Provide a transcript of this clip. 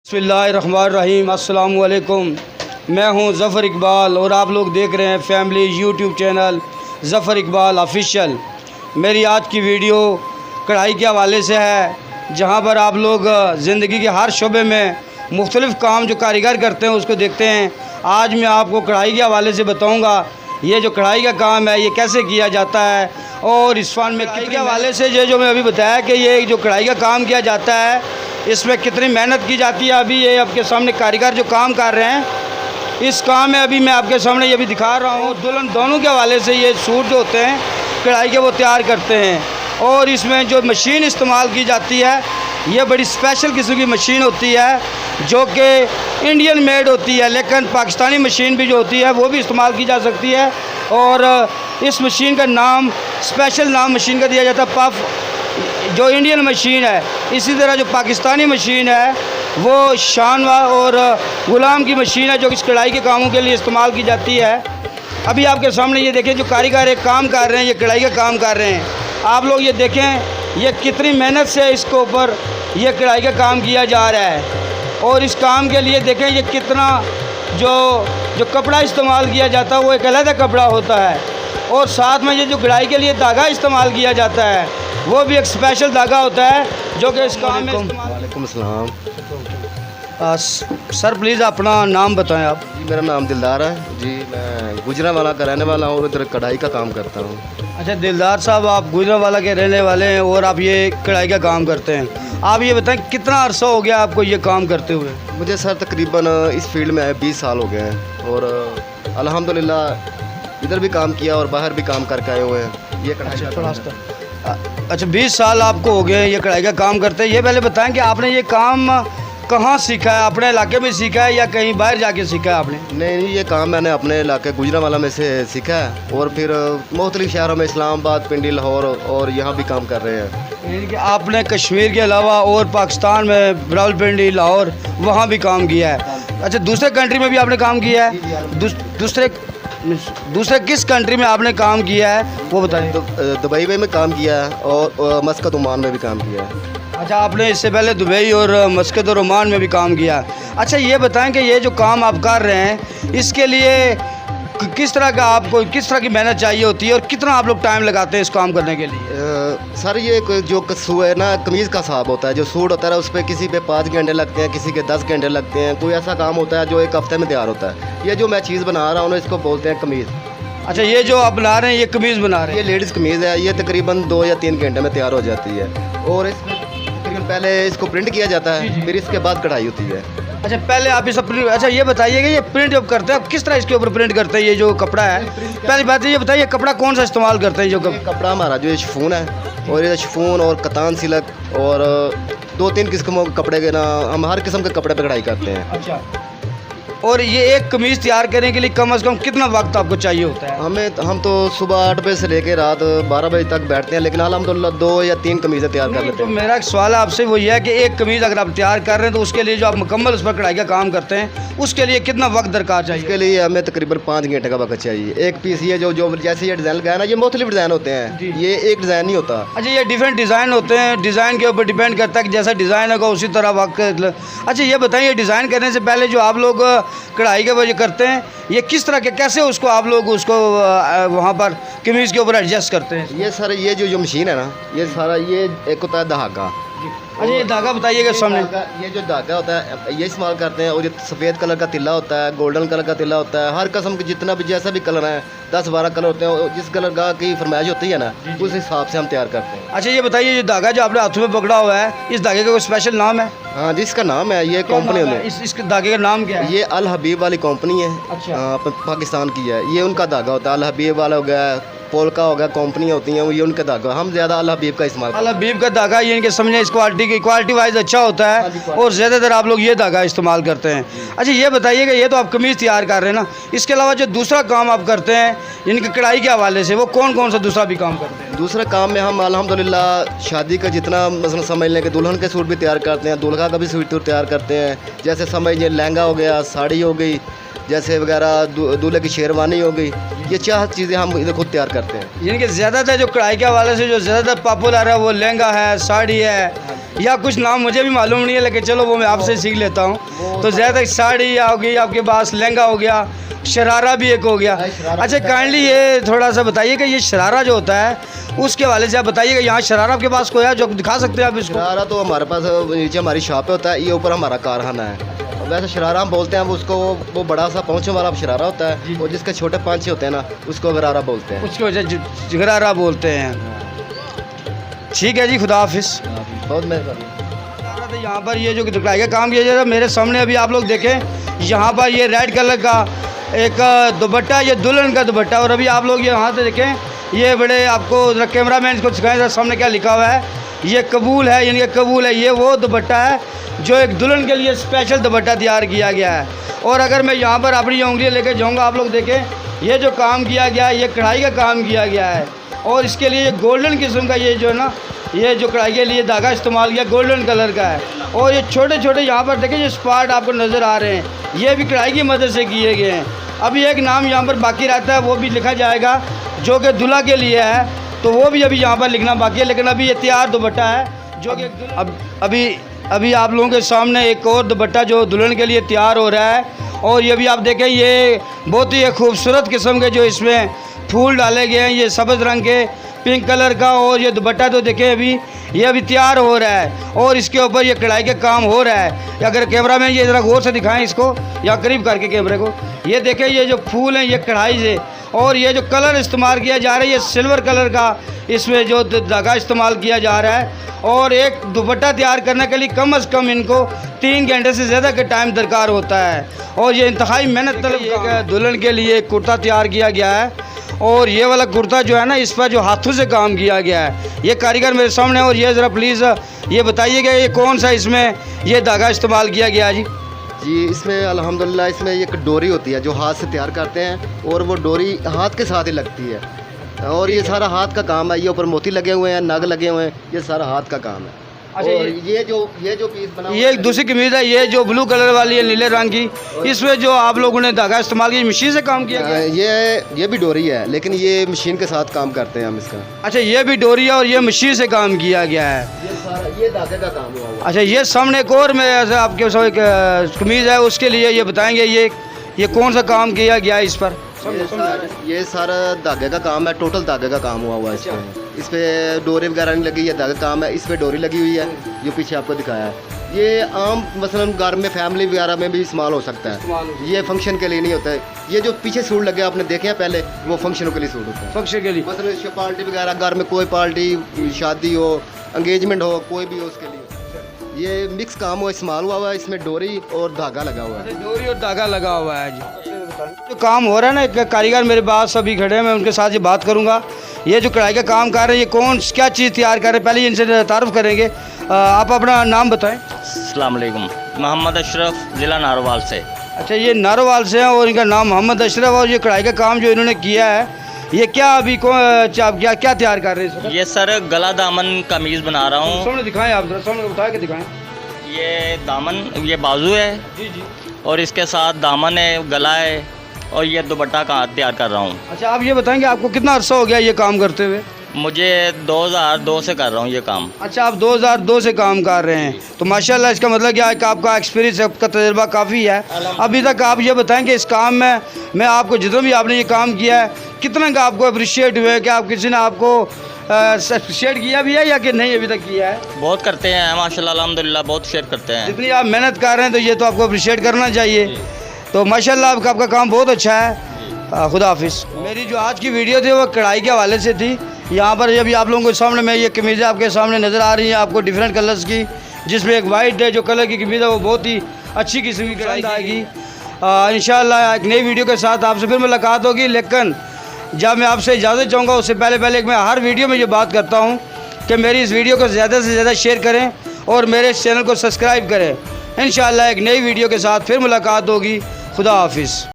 बिस्मिल्लाहिर्रहमानिर्रहीम। अस्सलाम वालेकुम। मैं हूं ज़फ़र इकबाल और आप लोग देख रहे हैं family YouTube channel Zafar Iqbal official. मेरी आज की वीडियो कढ़ाई के हवाले से है, जहां पर आप लोग ज़िंदगी के हर शोबे में मुख्तलिफ़ काम जो कारीगर करते हैं उसको देखते हैं। आज मैं आपको कढ़ाई के हवाले से बताऊँगा ये जो कढ़ाई का काम है ये कैसे किया जाता है, और इस फन में कढ़ाई के हवाले से ये जो मैं अभी बताया कि ये जो कढ़ाई का काम किया जाता है इसमें कितनी मेहनत की जाती है। अभी ये आपके सामने कारीगर जो काम कर रहे हैं, इस काम में अभी मैं आपके सामने ये भी दिखा रहा हूँ। दुल्हन दोनों के हवाले से ये सूट जो होते हैं कढ़ाई के वो तैयार करते हैं, और इसमें जो मशीन इस्तेमाल की जाती है ये बड़ी स्पेशल किस्म की मशीन होती है जो कि इंडियन मेड होती है, लेकिन पाकिस्तानी मशीन भी जो होती है वो भी इस्तेमाल की जा सकती है। और इस मशीन का नाम, स्पेशल नाम मशीन का दिया जाता है पफ, जो इंडियन मशीन है। इसी तरह जो पाकिस्तानी मशीन है वो शानवा और गुलाम की मशीन है जो इस कढ़ाई के कामों के लिए इस्तेमाल की जाती है। अभी आपके सामने ये देखें जो कारीगर एक काम कर रहे हैं, ये कढ़ाई का काम कर रहे हैं। आप लोग ये देखें ये कितनी मेहनत से इसके ऊपर ये कढ़ाई का काम किया जा रहा है, और इस काम के लिए देखें ये कितना जो कपड़ा इस्तेमाल किया जाता है वो एक अलग कपड़ा होता है, और साथ में ये जो कढ़ाई के लिए धागा इस्तेमाल किया जाता है वो भी एक स्पेशल धागा होता है जो कि इस काम में इस्तेमाल। वालेकुम अस्सलाम। सर प्लीज़ अपना नाम बताएं आप। जी मेरा नाम दिलदार है जी, मैं गुजरांवाला का रहने वाला हूँ और इधर कढ़ाई का काम करता हूँ। अच्छा दिलदार साहब, आप गुजरांवाला के रहने वाले हैं और आप ये कढ़ाई का काम करते हैं। आप ये बताएं कितना अरसा हो गया आपको ये काम करते हुए? मुझे सर तकरीबन इस फील्ड में 20 साल हो गए हैं, और अल्हम्दुलिल्लाह इधर भी काम किया और बाहर भी काम करके आए हुए हैं। ये कढ़ाई का काम है। अच्छा 20 साल आपको हो गए ये कढ़ाई का काम करते हैं। ये पहले बताएं कि आपने ये काम कहाँ सीखा है? अपने इलाके में सीखा है या कहीं बाहर जाके सीखा है आपने? नहीं, ये काम मैंने अपने इलाके गुजरांवाला में से सीखा है, और फिर मुख्तलिफ शहरों में इस्लामाबाद, पिंडी, लाहौर और यहाँ भी काम कर रहे हैं। यानी कि आपने कश्मीर के अलावा और पाकिस्तान में रावलपिंडी, लाहौर वहाँ भी काम किया है। अच्छा दूसरे कंट्री में भी आपने काम किया है? दूसरे किस कंट्री में आपने काम किया है वो बताएं। दुबई में काम किया है और मस्कत, ओमान में भी काम किया है। अच्छा आपने इससे पहले दुबई और मस्कत और ओमान में भी काम किया। अच्छा ये बताएं कि ये जो काम आप कर रहे हैं इसके लिए किस तरह का आपको किस तरह की मेहनत चाहिए होती है और कितना आप लोग टाइम लगाते हैं इस काम करने के लिए? सर ये जो कसू है ना, कमीज़ का हिसाब होता है। जो सूट होता है उस पर किसी पे 5 घंटे लगते हैं, किसी के 10 घंटे लगते हैं। कोई ऐसा काम होता है जो एक हफ्ते में तैयार होता है। ये जो मैं चीज़ बना रहा हूँ इसको बोलते हैं कमीज़। अच्छा ये जो आप बना रहे हैं ये कमीज़ बना रहे हैं? ये लेडीज़ कमीज़ है, ये तकरीबन 2 या 3 घंटे में तैयार हो जाती है, और इसमें तकरीबन पहले इसको प्रिंट किया जाता है, फिर इसके बाद कढ़ाई होती है। अच्छा पहले आप इस प्रिंट, अच्छा ये बताइए कि ये प्रिंट जब करते हैं आप किस तरह इसके ऊपर प्रिंट करते हैं? ये जो कपड़ा है, पहली बात ये बताइए कपड़ा कौन सा इस्तेमाल करते हैं? जो कपड़ा हमारा जो ये शिफॉन है, और ये शिफॉन और कतान सिलक और 2-3 किस्मों के कपड़े के ना, हम हर किस्म के कपड़े पर कढ़ाई करते हैं। अच्छा, और ये एक कमीज़ तैयार करने के लिए कम से कम कितना वक्त आपको चाहिए होता है? हम तो सुबह 8 बजे से लेकर रात 12 बजे तक बैठते हैं, लेकिन अल्हम्दुलिल्लाह 2 या 3 कमीज़ें तैयार कर लेते तो हैं। मेरा एक सवाल आपसे वो ये है कि एक कमीज़ अगर आप तैयार कर रहे हैं तो उसके लिए जो आप मुकम्मल उस पर कढ़ाई का काम करते हैं उसके लिए कितना वक्त दरकार चाहिए? इसके लिए हमें तकरीबन 5 घंटे का वक्त चाहिए। एक पीस ये जो जैसे ये डिज़ाइन लगाया ना, ये मुख्तलिफ डिज़ाइन होते हैं, ये एक डिज़ाइन नहीं होता। अच्छा ये डिफरेंट डिज़ाइन होते हैं, डिज़ाइन के ऊपर डिपेंड करता है कि जैसा डिज़ाइन होगा उसी तरह वक्त। अच्छा ये बताइए डिज़ाइन करने से पहले जो आप लोग कढ़ाई के वजह करते हैं ये किस तरह के, कैसे उसको आप लोग उसको वहाँ पर कमीज़ के ऊपर एडजस्ट करते हैं? ये सर ये जो मशीन है ना, ये सारा ये एक होता है धागा। अच्छा ये धागा बताइएगा सामने। ये जो धागा होता है ये इस्तेमाल करते हैं, और ये सफ़ेद कलर का तिल्ला होता है, गोल्डन कलर का तिल्ला होता है। हर किस्म के जितना भी जैसा भी कलर है 10-12 कलर होते हैं, और जिस कलर का की फरमाइश होती है ना उस हिसाब से हम तैयार करते हैं। अच्छा ये बताइए ये धागा जो आपने हाथों में पकड़ा हुआ है इस धागे का कोई स्पेशल नाम है? हाँ जिसका नाम है, ये कंपनी में इस धागे का नाम क्या है? ये अल हबीब वाली कंपनी है। अच्छा। पाकिस्तान की है। ये उनका धागा होता है, अल हबीब वाला हो गया, पोलका हो गया, कंपनियाँ होती हैं ये उनका धागा। हम ज़्यादा अल हबीब का इस्तेमाल अल हबीब का धागा ये इनके समझे इस क्वालिटी वाइज अच्छा होता है, और ज़्यादातर आप लोग ये धागा इस्तेमाल करते हैं। अच्छा ये बताइएगा ये तो आप कमीज़ तैयार कर रहे हैं ना, इसके अलावा जो दूसरा काम आप करते हैं इनके कढ़ाई के हवाले से वो कौन सा दूसरा भी काम करते हैं? दूसरे काम में हम अल्हम्दुलिल्लाह शादी का जितना मसलन समझ लें कि दुल्हन के सूट भी तैयार करते हैं, दुल्हा का भी सूट तैयार करते हैं। जैसे समझ लें लहंगा हो गया, साड़ी हो गई, जैसे वगैरह दूल्हे की शेरवानी हो गई, ये 4 चीज़ें हम इधर खुद तैयार करते हैं। यानी कि ज़्यादातर जो कढ़ाई के हवाले से जो ज़्यादातर पॉपुलर है वो लहंगा है, साड़ी है, या कुछ नाम मुझे भी मालूम नहीं है, लेकिन चलो वो मैं आपसे सीख लेता हूँ। तो ज़्यादा साड़ी हो गई आपके पास, लहंगा हो गया, शरारा भी एक हो गया। अच्छा काइंडली ये थोड़ा सा बताइए कि ये शरारा जो होता है उसके वाले से आप बताइएगा, यहाँ शरारा आपके पास कोई है जो दिखा सकते हैं आप इसको? शरारा तो हमारे पास नीचे हमारी शॉप पे होता है, ये ऊपर हमारा कारखाना है। वैसे शरारा हम बोलते हैं उसको, वो बड़ा सा पहुँचे वाला शरारा होता है, और जिसके छोटे पांचे होते हैं ना उसको गरारा बोलते हैं। उसकी वजह गरारा बोलते हैं। ठीक है जी, खुदा हाफिज़। बहुत मेहरबानी। तो यहाँ पर ये जो दिखाई का काम किया जाता है मेरे सामने, अभी आप लोग देखें यहाँ पर ये रेड कलर का एक दुपट्टा, ये दुल्हन का दुपट्टा। और अभी आप लोग यहाँ से देखें, ये बड़े आपको कैमरा मैन इसको दिखाएं सामने क्या लिखा हुआ है, ये कबूल है, यानी कि कबूल है। ये वो दुपट्टा है जो एक दुल्हन के लिए स्पेशल दुपट्टा तैयार किया गया है। और अगर मैं यहाँ पर अपनी उंगली लेके जाऊँगा, आप लोग देखें ये जो काम किया गया है, ये कढ़ाई का काम किया गया है। और इसके लिए ये गोल्डन किस्म का ये जो है ना, ये जो कढ़ाई के लिए धागा इस्तेमाल किया गोल्डन कलर का है। और ये छोटे छोटे यहाँ पर देखें जो स्पॉट आपको नज़र आ रहे हैं, ये भी कढ़ाई की मदद से किए गए हैं। अभी एक नाम यहाँ पर बाकी रहता है, वो भी लिखा जाएगा जो कि दूल्हा के लिए है, तो वो भी अभी यहाँ पर लिखना बाकी है। लेकिन अभी ये तैयार दुपट्टा है जो कि अभी आप लोगों के सामने एक और दुपट्टा जो दुल्हन के लिए तैयार हो रहा है। और ये भी आप देखें, ये बहुत ही खूबसूरत किस्म के जो इसमें फूल डाले गए हैं, ये सब्ज़ रंग के, पिंक कलर का। और ये दुपट्टा तो देखें अभी ये अभी तैयार हो रहा है, और इसके ऊपर ये कढ़ाई का काम हो रहा है। अगर कैमरा मैन ये ज़रा गौर से दिखाएं इसको, या करीब करके कैमरे को, ये देखें ये जो फूल हैं ये कढ़ाई से, और ये जो कलर इस्तेमाल किया जा रहा है ये सिल्वर कलर का इसमें जो धागा इस्तेमाल किया जा रहा है। और एक दुपट्टा तैयार करने के लिए कम से कम इनको 3 घंटे से ज़्यादा का टाइम दरकार होता है। और ये इंतहाई मेहनत तलब दुल्हन के लिए कुर्ता तैयार किया गया है। और ये वाला कुर्ता जो है ना, इस पर जो हाथों से काम किया गया है, ये कारीगर मेरे सामने। और ये ज़रा प्लीज़ ये बताइएगा ये कौन सा इसमें ये धागा इस्तेमाल किया गया जी? जी इसमें अल्हम्दुलिल्लाह इसमें एक डोरी होती है जो हाथ से तैयार करते हैं, और वो डोरी हाथ के साथ ही लगती है। और ये सारा हाथ का काम है, ये ऊपर मोती लगे हुए हैं, नग लगे हुए हैं, ये सारा हाथ का काम है। अच्छा, और ये जो पीस बना ये एक दूसरी कमीज़ है, ये जो ब्लू कलर वाली है नीले रंग की, इसमें जो आप लोगों ने धागा इस्तेमाल किया मशीन से काम किया गया? ये भी डोरी है, लेकिन ये मशीन के साथ काम करते हैं हम इसका। अच्छा, ये भी डोरी है और ये मशीन से काम किया गया है। ये धागे का काम हुआ हुआ। अच्छा, ये सामने एक और में ऐसे आपके सब एक कमीज़ है, उसके लिए ये बताएंगे ये कौन सा काम किया गया है इस पर? ये सारा धागे का काम है, टोटल धागे का काम हुआ हुआ है इसमें। इस पर डोरी वगैरह नहीं लगी, ये धागे का काम है। इस पर डोरी लगी हुई है जो पीछे आपको दिखाया है। ये आम मसलन घर में फैमिली वगैरह में भी इस्तेमाल हो सकता है, ये फंक्शन के लिए नहीं होता है। ये जो पीछे सूट लगे आपने देखे हैं पहले, वो फंक्शनों के लिए सूट होता है। फंक्शन के लिए मतलब पार्टी वगैरह, घर में कोई पार्टी शादी हो, एंगेजमेंट हो, कोई भी हो उसके लिए ये मिक्स काम हुआ इस्तेमाल हुआ हुआ है। इसमें डोरी और धागा लगा हुआ है। डोरी और धागा लगा हुआ है जी। जो काम हो रहा है ना, एक कारीगर मेरे पास सभी खड़े हैं, मैं उनके साथ ये बात करूंगा। ये जो कढ़ाई का काम कर रहे हैं, ये क्या चीज़ तैयार कर रहे हैं, पहले इनसे तारुफ करेंगे। आप अपना नाम बताएं। अस्सलाम वालेकुम, मोहम्मद अशरफ, ज़िला नारोवाल से। अच्छा, ये नारोवाल से हैं और इनका नाम मोहम्मद अशरफ। और ये कढ़ाई का काम जो इन्होंने किया है, ये क्या अभी क्या तैयार कर रहे हैं? ये सर गला दामन कमीज़ बना रहा हूँ। सामने दिखाएं, आप सामने बता के दिखाएं। ये दामन, ये बाजू है जी जी, और इसके साथ दामन है, गला है, और ये दुपट्टा का तैयार कर रहा हूँ। अच्छा, आप ये बताएंगे आपको कितना अरसा हो गया ये काम करते हुए? मुझे 2002 से कर रहा हूँ ये काम। अच्छा, आप 2002 से काम कर रहे हैं, तो माशाल्लाह इसका मतलब क्या है कि आपका एक्सपीरियंस, आपका तजुर्बा काफ़ी है। अभी तक आप ये बताएं कि इस काम में मैं आपको जितना भी आपने ये काम किया है, कितना का आपको अप्रिशिएट हुआ है? कि आप किसी ने आपको अप्रिशिएट किया भी है या कि नहीं अभी तक किया है? बहुत करते हैं माशाल्लाह, अल्हम्दुलिल्लाह, बहुत शेयर करते हैं। जितनी आप मेहनत कर रहे हैं तो ये तो आपको अप्रिशिएट करना चाहिए। तो माशाल्लाह आपका काम बहुत अच्छा है। खुदा हाफिज़। मेरी जो आज की वीडियो थी वो कढ़ाई के हवाले से थी। यहाँ पर अभी आप लोगों के सामने मैं ये कमीज़ें आपके सामने नज़र आ रही हैं आपको डिफरेंट कलर्स की, जिसमें एक वाइट है जो कलर की कमीज़ है, वो बहुत ही अच्छी किस्म की कढ़ाई आएगी। इंशाल्लाह एक नई वीडियो के साथ आपसे फिर मुलाकात होगी। लेकिन जब मैं आपसे इजाज़त चाहूँगा उससे पहले मैं हर वीडियो में ये बात करता हूँ कि मेरी इस वीडियो को ज़्यादा से ज़्यादा शेयर करें और मेरे इस चैनल को सब्सक्राइब करें। इंशाल्लाह एक नई वीडियो के साथ फिर मुलाकात होगी। खुदा हाफिज़।